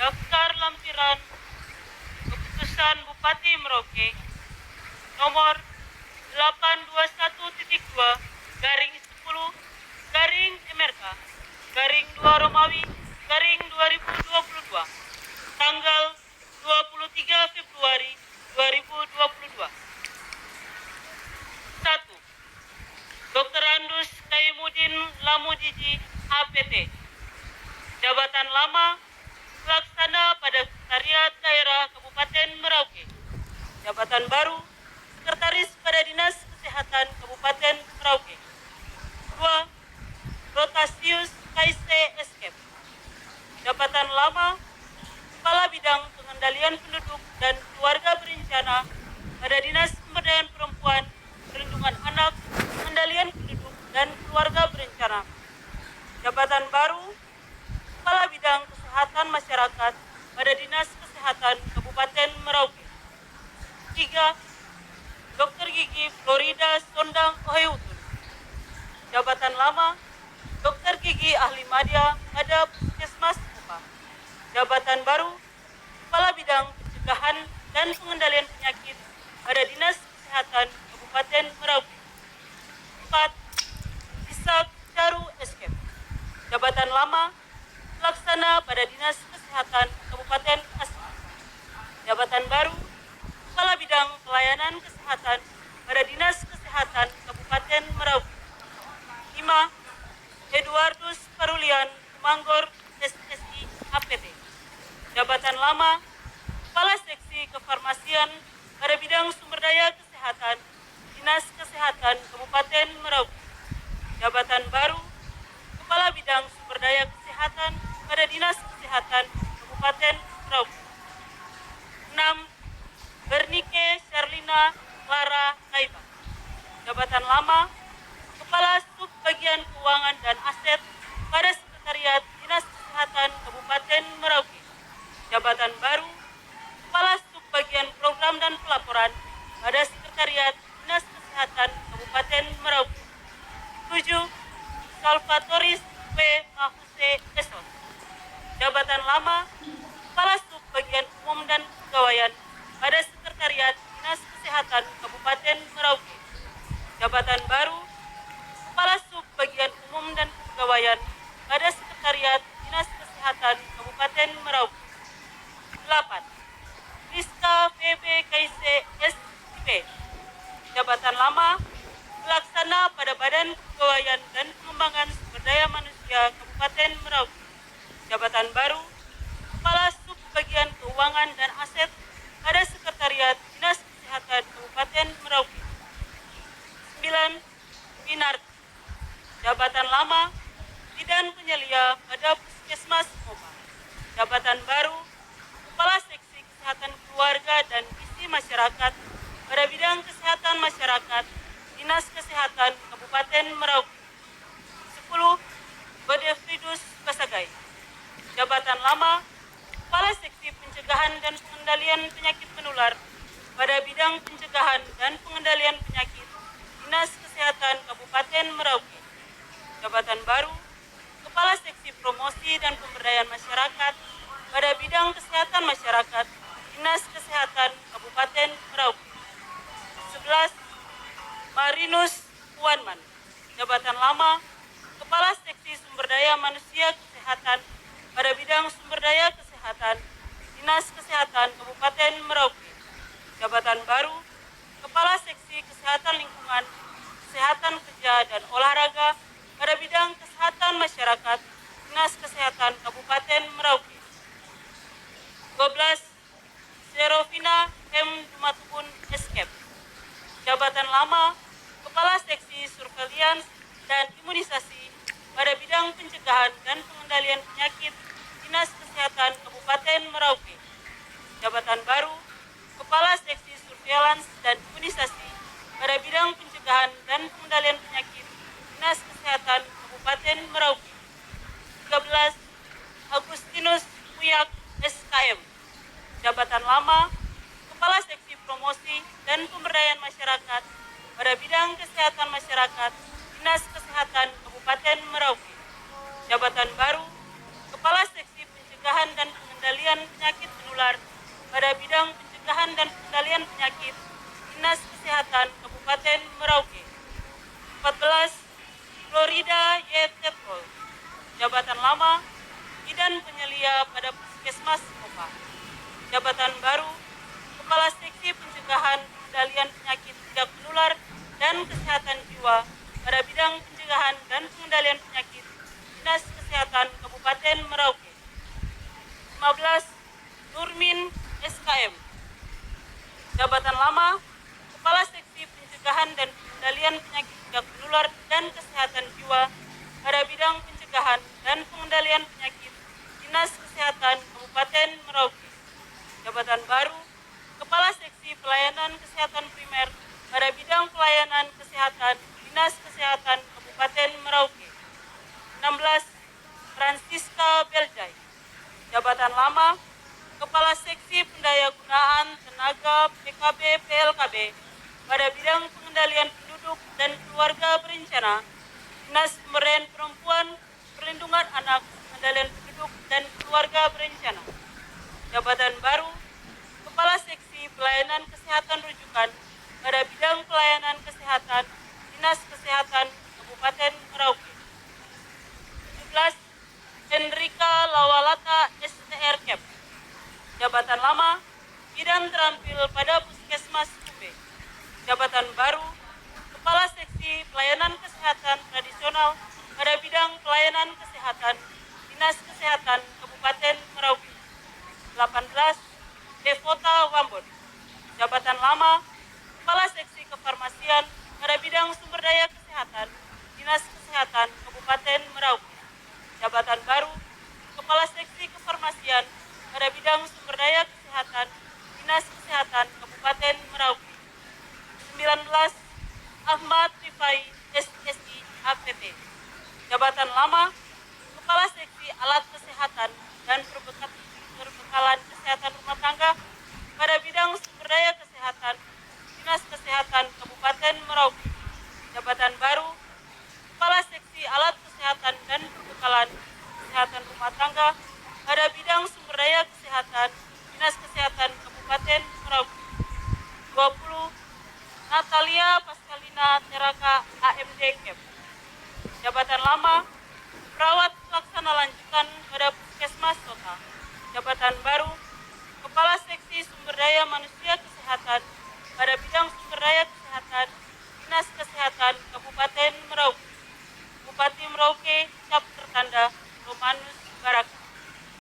Daftar lampiran keputusan Bupati Merauke nomor 821.2 garing 10 garing MRK garing 2 Romawi garing 2022 tanggal 23 Februari 2022. 1. Dr. Andus Kaimudin Lamudiji APT, jabatan lama pelaksana pada Sekretariat Daerah Kabupaten Merauke, jabatan baru Sekretaris pada Dinas Kesehatan Kabupaten Merauke. 2. Rotasius Kaise Eskep, jabatan lama Kepala Bidang Pengendalian Penduduk dan Keluarga Berencana pada Dinas Pemberdayaan Perempuan, Perlindungan Anak, Pengendalian Penduduk dan Keluarga Berencana. Jabatan baru Kepala Bidang Kesehatan Masyarakat pada Dinas Kesehatan Kabupaten Merauke. 3. Dr. Gigi Florida Sondang Oheutun, jabatan lama Dr. Gigi Ahli Madya pada Puskesmas Kopa. Jabatan baru Kepala Bidang Pencegahan dan Pengendalian Penyakit pada Dinas Kesehatan Kabupaten Merauke. 4. Isak Caru Eskep, jabatan lama pelaksana pada Dinas Kesehatan Kabupaten Asmat. Jabatan baru Kepala Bidang Pelayanan Kesehatan pada Dinas Kesehatan Kabupaten Merauke. 5. Eduardus Parulian Tumanggor SSI APT, jabatan lama Kepala Seksi Kefarmasian pada bidang sumber daya kesehatan Dinas Kesehatan Kabupaten Merauke. Jabatan baru Kepala Bidang Sumber Daya Kesehatan pada Dinas Kesehatan Kabupaten Merauke. 6. Bernike Sharlina Clara Kaiba, jabatan lama Kepala Sub Bagian Keuangan dan Aset pada Sekretariat Dinas Kesehatan Kabupaten Merauke. Jabatan baru Kepala Sub Bagian Program dan Pelaporan pada Sekretariat Dinas Kesehatan Kabupaten Merauke. 7. Salvatoris P. Mahuse Eson, jabatan lama Kepala Sub Bagian Umum dan Kepegawaian pada Sekretariat Dinas Kesehatan Kabupaten Merauke. Jabatan baru Kepala Sub Bagian Umum dan Kepegawaian pada Sekretariat Dinas Kesehatan Kabupaten Merauke. 8. Rizka VB Kaise SIP, jabatan lama pelaksana pada Badan Kepegawaian dan Pengembangan Sumber Daya Manusia Kabupaten Merauke. Jabatan baru Kepala Sub Bagian Keuangan dan Aset pada Sekretariat Dinas Kesehatan Kabupaten Merauke. 9. Minarti, jabatan lama Bidan Penyelia pada Puskesmas Kopa. Jabatan baru Kepala Seksi Kesehatan Keluarga dan Gizi Masyarakat pada bidang kesehatan masyarakat Dinas Kesehatan Kabupaten Merauke. 10. Godefridus Basagai, jabatan lama Kepala Seksi Pencegahan dan Pengendalian Penyakit Menular pada bidang pencegahan dan pengendalian penyakit Dinas Kesehatan Kabupaten Merauke. Jabatan baru Kepala Seksi Promosi dan Pemberdayaan Masyarakat pada bidang kesehatan masyarakat Dinas Kesehatan Kabupaten Merauke. 11. Marinus Puanman, jabatan lama Kepala Seksi Sumber Daya Manusia Kesehatan pada bidang sumber daya kesehatan Dinas Kesehatan Kabupaten Merauke. Jabatan baru Kepala Seksi Kesehatan Lingkungan, Kesehatan Kerja dan Olahraga pada bidang kesehatan masyarakat Dinas Kesehatan Kabupaten Merauke. 12. Serovina M. Dumatubun Eskep, jabatan lama Kepala Seksi Surveillance dan Imunisasi pada bidang pencegahan dan pengendalian penyakit Dinas Kesehatan Kabupaten Merauke. Jabatan baru Kepala Seksi Surveillance dan Imunisasi pada bidang pencegahan dan pengendalian penyakit Dinas Kesehatan Kabupaten Merauke. 13. Agustinus Muyak SKM, jabatan lama Kepala Seksi Promosi dan Pemberdayaan Masyarakat pada bidang kesehatan masyarakat Dinas Kesehatan Kabupaten Merauke. Jabatan baru Kepala Seksi Pencegahan dan Pengendalian pengendalian penyakit menular pada bidang pencegahan dan pengendalian penyakit Dinas Kesehatan Kabupaten Merauke. 14. Florida Y. Tetrol, jabatan lama Bidan Penyelia pada Puskesmas Kopa. Jabatan baru Kepala Seksi Pencegahan Pengendalian Penyakit Tidak Menular dan Kesehatan Jiwa pada bidang pencegahan dan pengendalian penyakit Dinas Kesehatan Kabupaten Merauke. 15. Nurmin SKM, jabatan lama Kepala Seksi Pencegahan dan Pengendalian Penyakit Tidak Menular dan Kesehatan Jiwa pada bidang pencegahan dan pengendalian penyakit Dinas Kesehatan Kabupaten Merauke. Jabatan baru Kepala Seksi Pelayanan Kesehatan Primer pada bidang pelayanan kesehatan Dinas Kesehatan Kabupaten Merauke. 16. Francisca Beljai, jabatan lama Kepala Seksi Pendayagunaan Tenaga PKB PLKB pada bidang pengendalian penduduk dan keluarga berencana Dinas Pemberdayaan Perempuan, Perlindungan Anak, Pengendalian Penduduk dan Keluarga Berencana. Jabatan baru Kepala Seksi Pelayanan Kesehatan Rujukan pada bidang pelayanan kesehatan Dinas Kesehatan Kabupaten Merauke. 17. Henrika Lawalata STR Cap, jabatan lama Bidan Terampil pada Puskesmas Kumbe. Jabatan baru Kepala Seksi Pelayanan Kesehatan Tradisional pada bidang pelayanan kesehatan Dinas Kesehatan Kabupaten Merauke. 18. Devota Wambon, jabatan lama Kepala Seksi Kefarmasian pada bidang sumber daya kesehatan Dinas Kesehatan Kabupaten Merauke. Jabatan baru Kepala Seksi Kefarmasian pada bidang sumber daya kesehatan Dinas Kesehatan Kabupaten Merauke. 19. Ahmad Rifai SSI APT, jabatan lama Kepala Seksi Alat Kesehatan dan Perbekalan Kesehatan Rumah Tangga pada bidang sumber daya kesehatan Dinas Kesehatan Kabupaten Merauke. Jabatan baru Kepala Seksi Alat Kesehatan dan Perbekalan Kesehatan Rumah Tangga pada bidang sumber daya kesehatan Dinas Kesehatan Kabupaten Merauke. 20. Natalia Pascalina Teraka AMD Cap, jabatan lama Perawat Pelaksana Lanjutan pada Puskesmas Sota. Jabatan baru Kepala Seksi Sumber Daya Manusia Kesehatan pada bidang sumber daya kesehatan Dinas Kesehatan Kabupaten Merauke. Bupati Merauke cap tertanda Romanus Baraka.